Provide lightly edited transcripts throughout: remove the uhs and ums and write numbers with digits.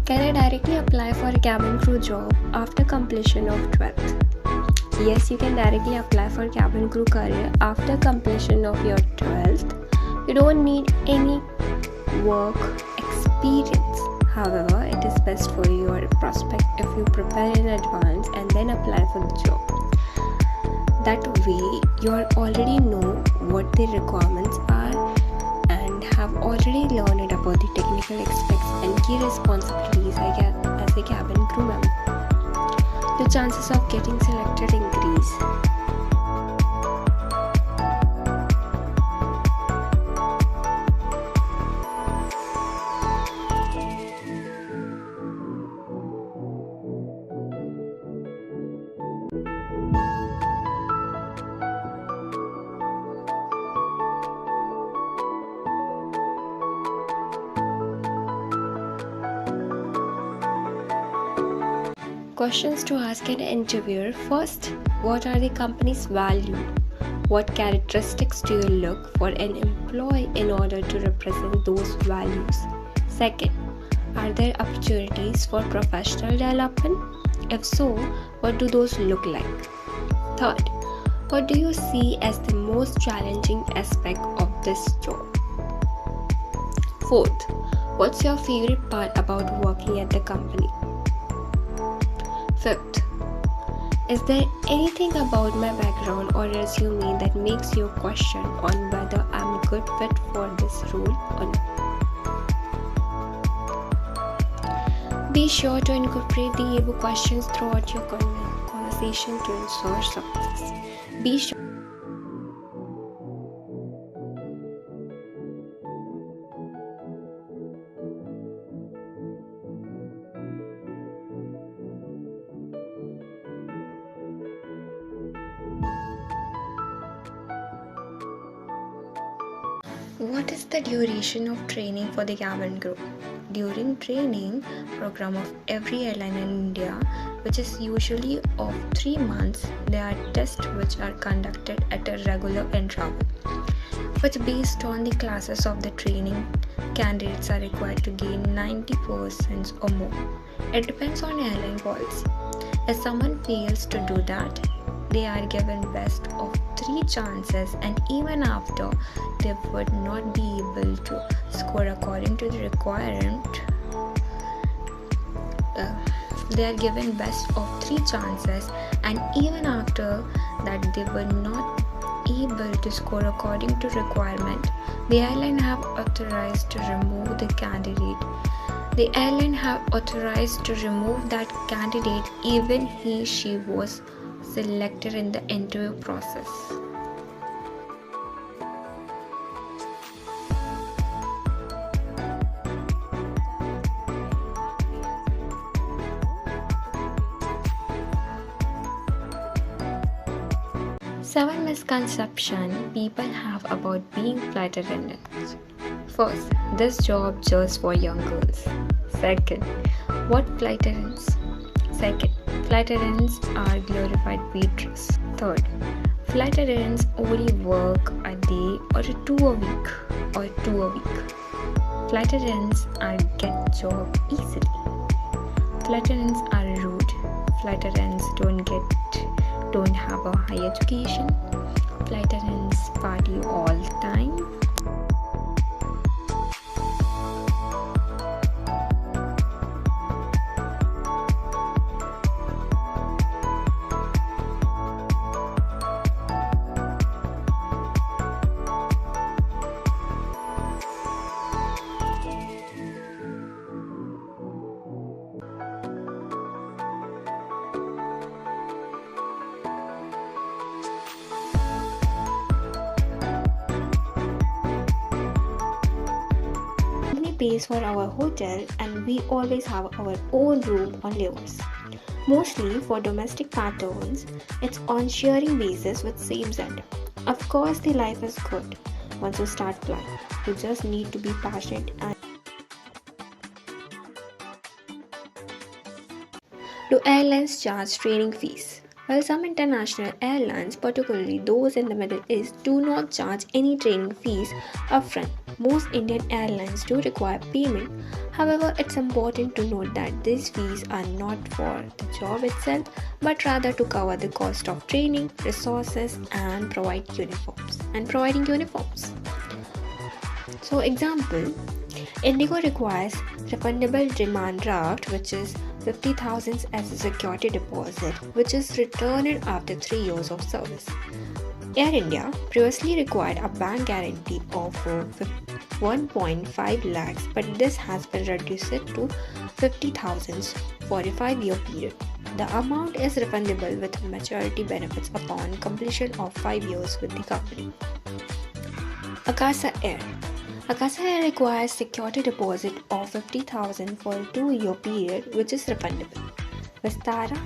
Can I directly apply for a cabin crew job after completion of 12th? Yes, you can directly apply for cabin crew career after completion of your 12th. You don't need any work experience. However, it is best for your prospect if you prepare in advance and then apply for the job. That way, you already know what the requirements are and have already learned about the technical aspects and key responsibilities as a cabin crew member. The chances of getting selected increase. Questions to ask an interviewer. First, what are the company's value? What characteristics do you look for an employee in order to represent those values? Second, are there opportunities for professional development? If so, what do those look like? Third, what do you see as the most challenging aspect of this job? Fourth, what's your favorite part about working at the company? Fifth, is there anything about my background or resume that makes you question on whether I'm a good fit for this role or not? Be sure to incorporate the above questions throughout your conversation to ensure success. Be sure. What is the duration of training for the cabin crew? During training program of every airline in India, which is usually of 3 months, there are tests which are conducted at a regular interval, which based on the classes of the training, candidates are required to gain 90% or more. It depends on airline policy. If someone fails to do that, they are given best of 3 chances, and even after they would not be able to score according to the requirement, they are given best of 3 chances, and even after that they were not able to score according to requirement, the airline have authorized to remove the candidate. The airline have authorized to remove that candidate even she was selected in the interview process. Seven misconceptions people have about being flight attendants. First, this job just for young girls. Second, what flight attendants? Second, flight attendants are glorified waitress. Third, flight attendants only work a day or two a week. Flight attendants are get job easily. Flight attendants are rude. Flight attendants don't have a high education. Flight attendants party all the time. Pays for our hotel, and we always have our own room on layovers. Mostly for domestic patterns, it's on sharing basis with same sender. Of course, the life is good once you start flying. You just need to be passionate. And do airlines charge training fees? While some international airlines, particularly those in the Middle East, do not charge any training fees upfront. Most Indian airlines do require payment. However, it's important to note that these fees are not for the job itself, but rather to cover the cost of training, resources, and providing uniforms. So, example, Indigo requires refundable demand draft, which is 50,000 as a security deposit, which is returned after 3 years of service. Air India previously required a bank guarantee of 1.5 lakhs, but this has been reduced to 50,000 for a 5-year period. The amount is refundable with maturity benefits upon completion of 5 years with the company. Akasa Air requires security deposit of 50,000 for a 2-year period, which is refundable. Vistara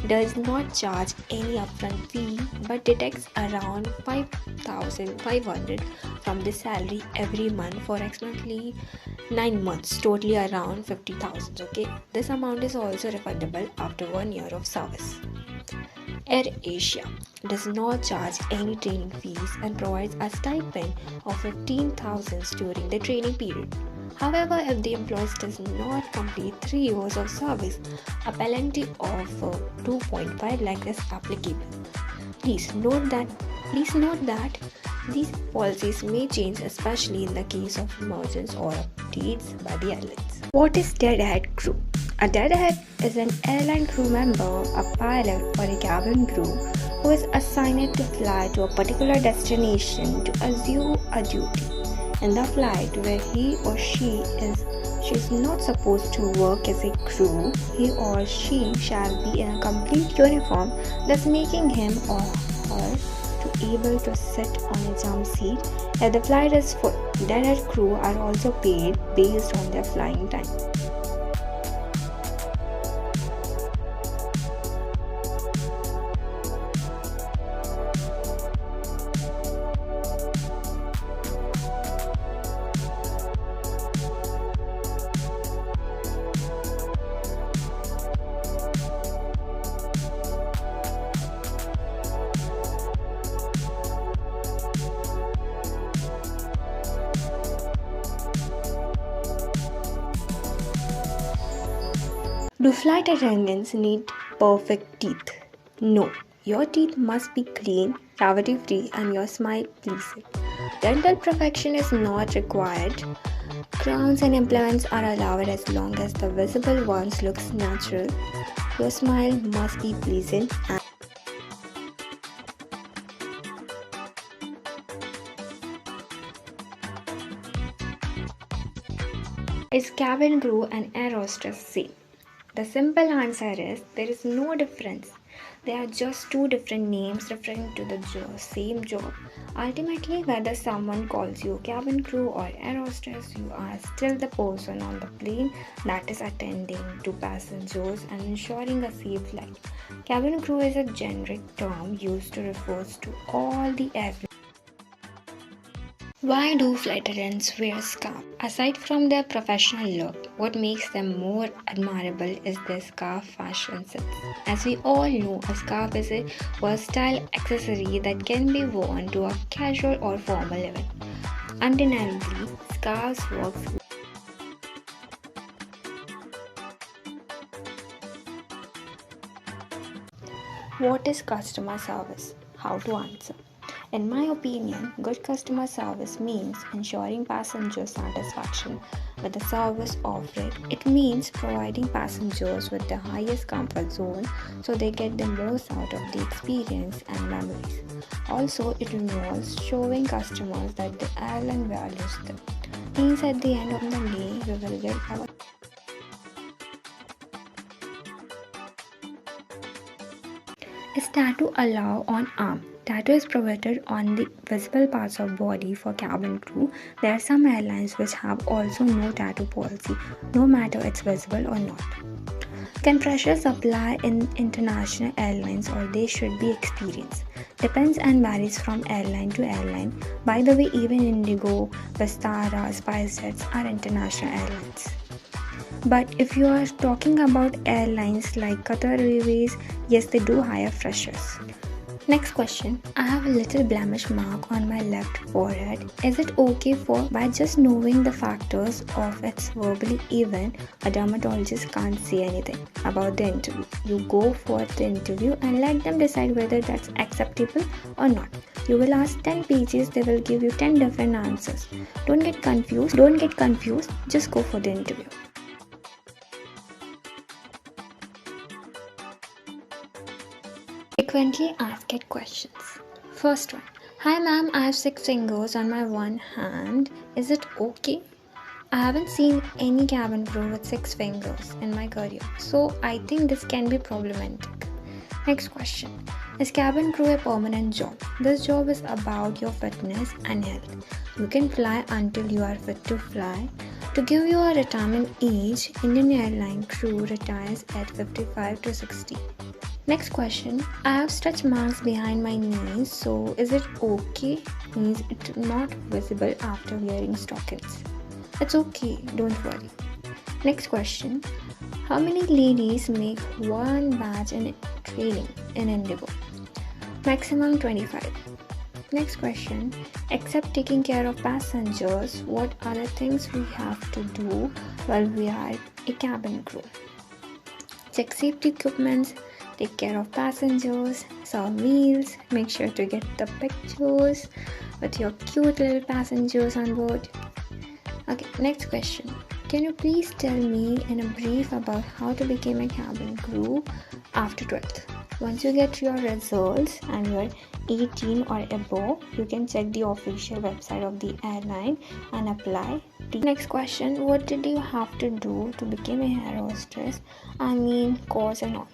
does not charge any upfront fee but deducts around 5,500 from the salary every month for approximately 9 months, totally around 50,000. Okay, this amount is also refundable after 1 year of service. Air Asia does not charge any training fees and provides a stipend of 15,000 during the training period. However, if the employee does not complete 3 years of service, a penalty of 2.5 lakh is applicable. Please note that these policies may change, especially in the case of emergence or updates by the airlines. What is deadhead crew? A deadhead is an airline crew member, a pilot or a cabin crew who is assigned to fly to a particular destination to assume a duty. In the flight where he or she is not supposed to work as a crew, he or she shall be in a complete uniform, thus making him or her to able to sit on a jump seat. If the flight is full, deadhead crew are also paid based on their flying time. Do flight attendants need perfect teeth? No. Your teeth must be clean, cavity-free, and your smile pleasing. Dental perfection is not required. Crowns and implants are allowed as long as the visible ones looks natural. Your smile must be pleasant and is cabin crew and air hostess same? The simple answer is there is no difference. They are just two different names referring to the same job. Ultimately, whether someone calls you cabin crew or air hostess, you are still the person on the plane that is attending to passengers and ensuring a safe flight. Cabin crew is a generic term used to refer to all the aircraft. Why do flight attendants wear scarf? Aside from their professional look, what makes them more admirable is their scarf fashion sense. As we all know, a scarf is a versatile accessory that can be worn to a casual or formal event. Undeniably, scarves work. What is customer service? How to answer? In my opinion, good customer service means ensuring passenger satisfaction with the service offered. It means providing passengers with the highest comfort zone so they get the most out of the experience and memories. Also, it involves showing customers that the airline values them. Means at the end of the day, we will get our Is tattoo allowed on arm? Tattoo is prohibited on the visible parts of body for cabin crew. There are some airlines which have also no tattoo policy, no matter it's visible or not. Can pressures apply in international airlines or they should be experienced? Depends and varies from airline to airline. By the way, even Indigo, Vistara, SpiceJets are international airlines. But if you are talking about airlines like Qatar Airways, yes, they do hire freshers. Next question. I have a little blemish mark on my left forehead. Is it okay for by just knowing the factors of it's verbally even a dermatologist can't say anything about the interview? You go for the interview and let them decide whether that's acceptable or not. You will ask 10 pages, they will give you 10 different answers. Don't get confused, just go for the interview. Frequently asked questions. First one. Hi ma'am, I have 6 fingers on my one hand. Is it okay? I haven't seen any cabin crew with 6 fingers in my career, so I think this can be problematic. Next question. Is cabin crew a permanent job? This job is about your fitness and health. You can fly until you are fit to fly. To give you a retirement age, Indian airline crew retires at 55 to 60. Next question. I have stretch marks behind my knees, so is it okay? Means it's not visible after wearing stockings. It's okay, don't worry. Next question. How many ladies make one batch in training in Indigo? Maximum 25. Next question. Except taking care of passengers, what are the things we have to do while we are a cabin crew? Check safety equipment, take care of passengers, serve meals, make sure to get the pictures with your cute little passengers on board. Okay, next question. Can you please tell me in a brief about how to become a cabin crew after 12th? Once you get your results and you're 18 or above, you can check the official website of the airline and apply. Next question. What did you have to do to become a air hostess? Course and all.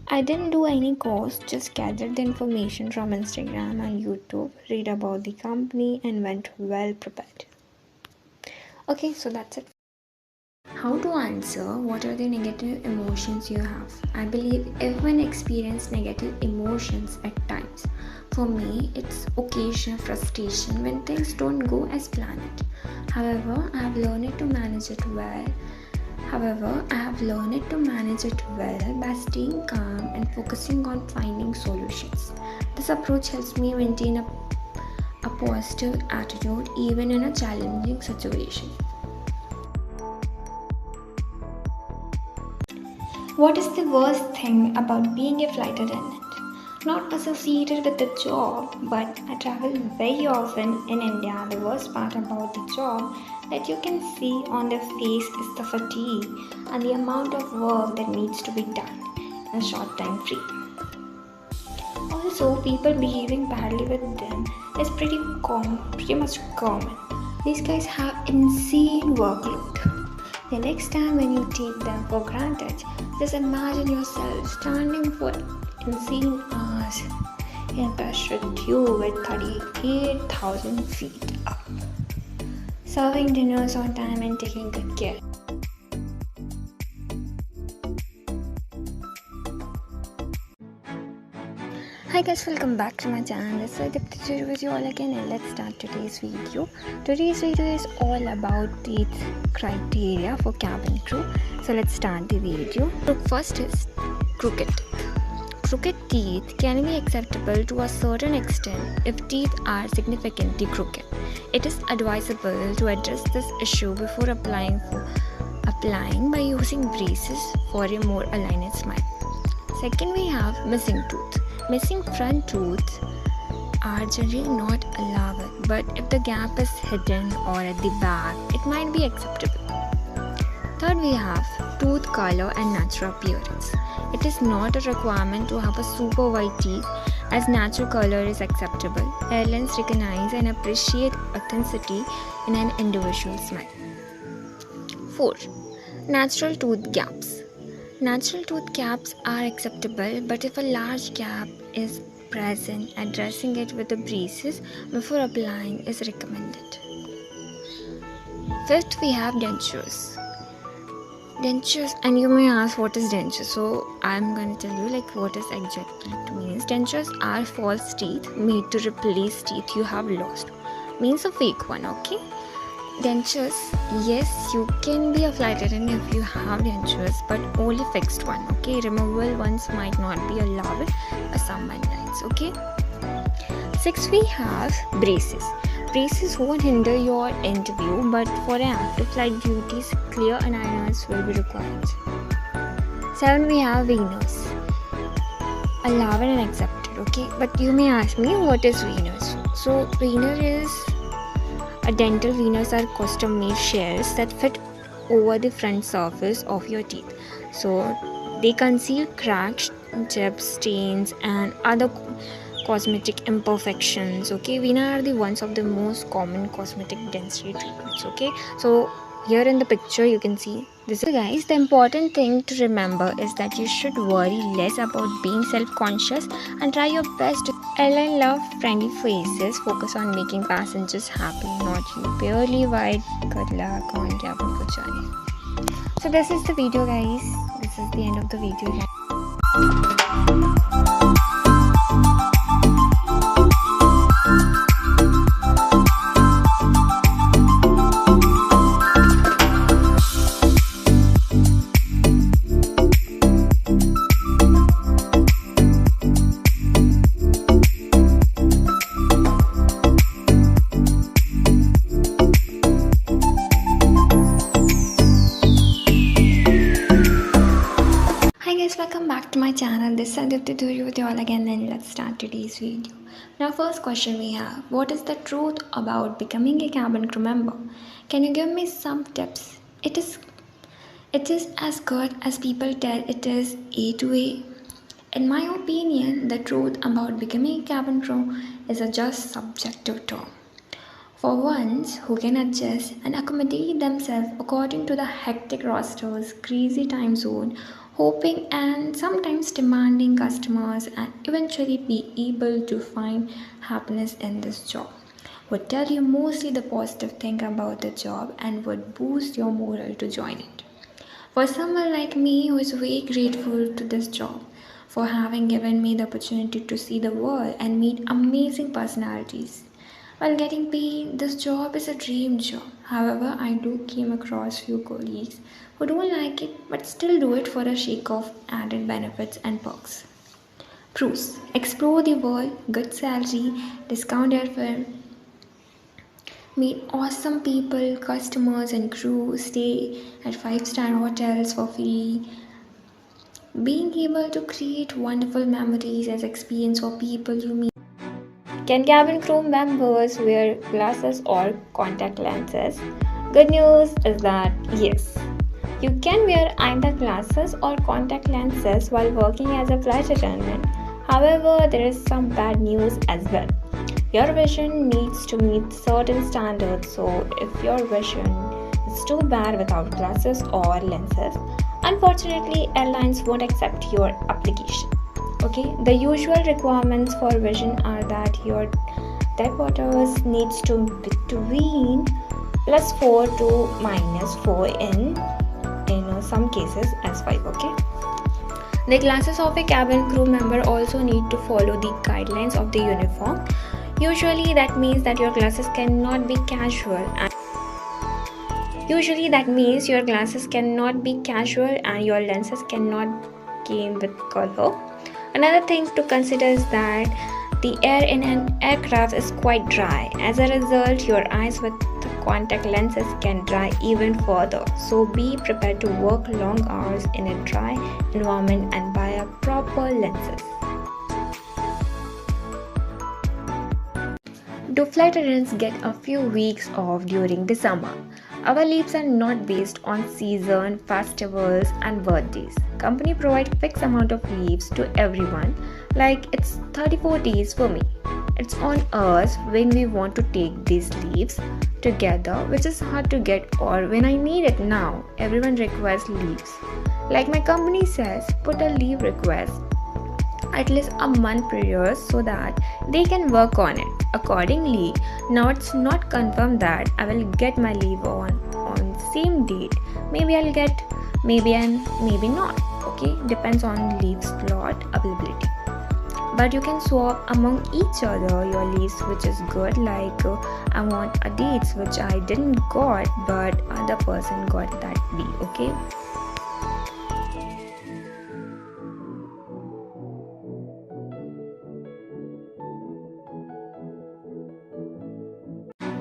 I didn't do any course, just gathered the information from Instagram and YouTube, read about the company and went well prepared. Okay, so that's it. How to answer what are the negative emotions you have? I believe everyone experiences negative emotions at times. For me, it's occasional frustration when things don't go as planned. However, I have learned to manage it well by staying calm and focusing on finding solutions. This approach helps me maintain a positive attitude even in a challenging situation. What is the worst thing about being a flight attendant? Not associated with the job, but I travel very often in India. The worst part about the job that you can see on their face is the fatigue and the amount of work that needs to be done in a short time frame. Also, people behaving badly with them is pretty much common. These guys have insane workload. The next time when you take them for granted, just imagine yourself standing for insane hours in a parachute tube with 38,000 feet up, serving dinners on time and taking good care. Hi guys, welcome back to my channel. This is Adipti with you all again, and let's start today's video. Today's video is all about the criteria for cabin crew. So let's start the video. First is crooked teeth. Crooked teeth can be acceptable to a certain extent if teeth are significantly crooked. It is advisable to address this issue before applying by using braces for a more aligned smile. Second, we have missing tooth. Missing front tooth are generally not allowed, but if the gap is hidden or at the back, it might be acceptable. Third, we have tooth color and natural appearance. It is not a requirement to have a super white teeth, as natural color is acceptable. Airlines recognize and appreciate authenticity in an individual smile. 4. Natural tooth gaps. Natural tooth gaps are acceptable, but if a large gap is present, addressing it with the braces before applying is recommended. Fifth, we have dentures. Dentures, and you may ask what is denture. So I'm going to tell you what is exactly it means. Dentures are false teeth made to replace teeth you have lost. Means a fake one, okay? Dentures, yes, you can be a flight attendant if you have dentures, but only fixed one. Okay, removable ones might not be allowed by some guidelines. Okay. 6, we have braces. Braces won't hinder your interview, but for active flight duties, clear aligners will be required. 7, we have veneers. Allowed and accepted. Okay, but you may ask me, what is veneers? So veneer is a dental veneers are custom made shells that fit over the front surface of your teeth. So they conceal cracks, chips, stains, and other cosmetic imperfections. Okay, veneer are the ones of the most common cosmetic dentistry treatments. Okay, so here in the picture you can see this. So guys, the important thing to remember is that you should worry less about being self-conscious and try your best. Airline love friendly faces, focus on making passengers happy, not you. Purely wide. Good luck on cabin crew journey. So this is the video, guys. This is the end of the video, guys. Welcome back to my channel. This is Aditya Dhuri with you all again, and let's start today's video. Now, first question we have: what is the truth about becoming a cabin crew member? Can you give me some tips? It is as good as people tell it is A to A. In my opinion, the truth about becoming a cabin crew is a just subjective term. For ones who can adjust and accommodate themselves according to the hectic rosters, crazy time zone, hoping and sometimes demanding customers, and eventually be able to find happiness in this job, would tell you mostly the positive thing about the job and would boost your morale to join it. For someone like me who is very grateful to this job for having given me the opportunity to see the world and meet amazing personalities. While getting paid, this job is a dream job. However, I do came across few colleagues who don't like it but still do it for a shake of added benefits and perks. Pros: explore the world, good salary, discount airfare, meet awesome people, customers and crew, stay at 5-star hotels for free, being able to create wonderful memories as experience for people you meet. Can cabin crew members wear glasses or contact lenses? Good news is that yes, you can wear either glasses or contact lenses while working as a flight attendant. However, there is some bad news as well. Your vision needs to meet certain standards, so if your vision is too bad without glasses or lenses, unfortunately airlines won't accept your application. Okay, the usual requirements for vision are that your diopters needs to be between +4 to -4 in some cases as 5. Okay, the glasses of a cabin crew member also need to follow the guidelines of the uniform. Usually that means that your glasses cannot be casual and your lenses cannot come with color. Another thing to consider is that the air in an aircraft is quite dry. As a result, your eyes with contact lenses can dry even further. So be prepared to work long hours in a dry environment and buy a proper lenses. Do flight attendants get a few weeks off during the summer? Our leaves are not based on season, festivals and birthdays. Company provide fixed amount of leaves to everyone, like it's 34 days for me. It's on us when we want to take these leaves together, which is hard to get, or when I need it now. Everyone requests leaves. Like my company says, put a leave request at least a month prior so that they can work on it accordingly. Now it's not confirmed that I will get my leave on same date. Maybe I'll get, maybe and maybe not. Okay, depends on leave slot availability. but you can swap among each other your leaves, which is good. Like I want a dates which I didn't got, but other person got that bee. Okay.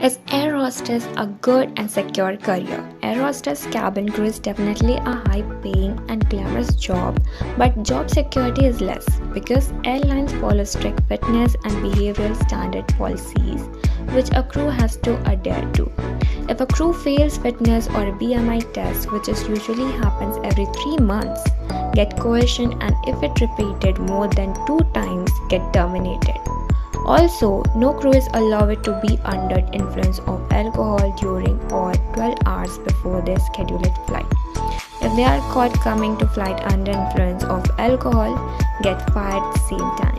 Is air hostess a good and secure career? Air hostess cabin crew is definitely a high paying and glamorous job, but job security is less because airlines follow strict fitness and behavioral standard policies which a crew has to adhere to. If a crew fails fitness or a BMI test, which is usually happens every 3 months, get coercion, and if it repeated more than 2 times, get terminated. Also, no crew is allowed to be under influence of alcohol during or 12 hours before their scheduled flight. If they are caught coming to flight under influence of alcohol, get fired at the same time.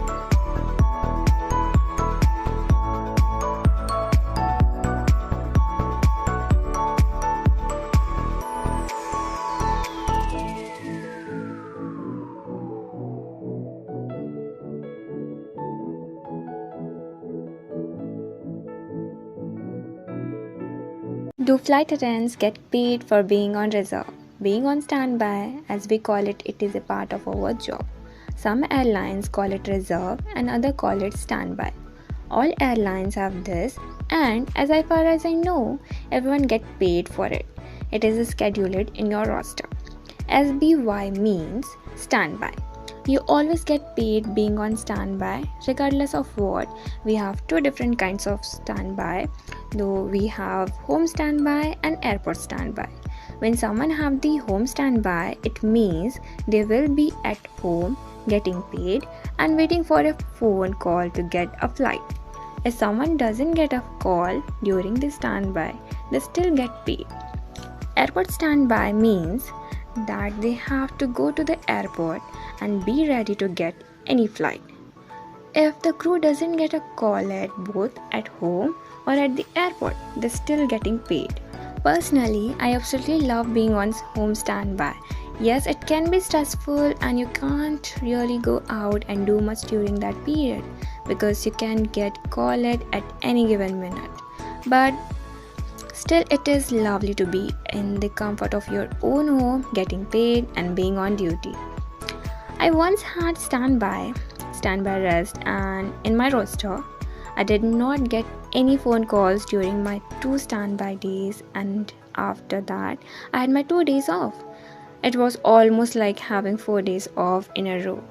Do flight attendants get paid for being on reserve? Being on standby, as we call it, it is a part of our job. Some airlines call it reserve and others call it standby. All airlines have this, and as far as I know, everyone gets paid for it. It is scheduled in your roster. SBY means standby. You always get paid being on standby regardless of what. We have two different kinds of standby, though we have home standby and airport standby. When someone have the home standby, it means they will be at home getting paid and waiting for a phone call to get a flight. If someone doesn't get a call during the standby, they still get paid. Airport standby means that they have to go to the airport and be ready to get any flight. If the crew doesn't get a call at home or at the airport, they're still getting paid. Personally, I absolutely love being on home standby. Yes, it can be stressful and you can't really go out and do much during that period because you can get called at any given minute. But still, it is lovely to be in the comfort of your own home, getting paid and being on duty. I once had standby rest, and in my roster, I did not get any phone calls during my 2 standby days, and after that, I had my 2 days off. It was almost like having 4 days off in a row.